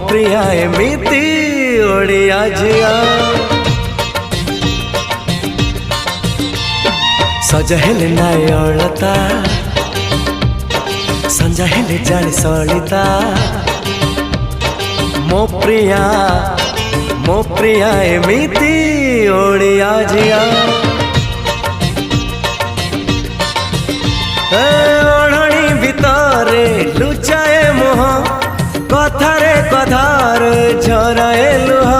प्रिया एमिति ओडिया झिया सजा हेले नाय अलता संजा हेले जाने सलिता मो प्रिया एमिति ओडिया झिया ओढ़णी भितरे लुचाए मुह कथारे कथार झराए लुह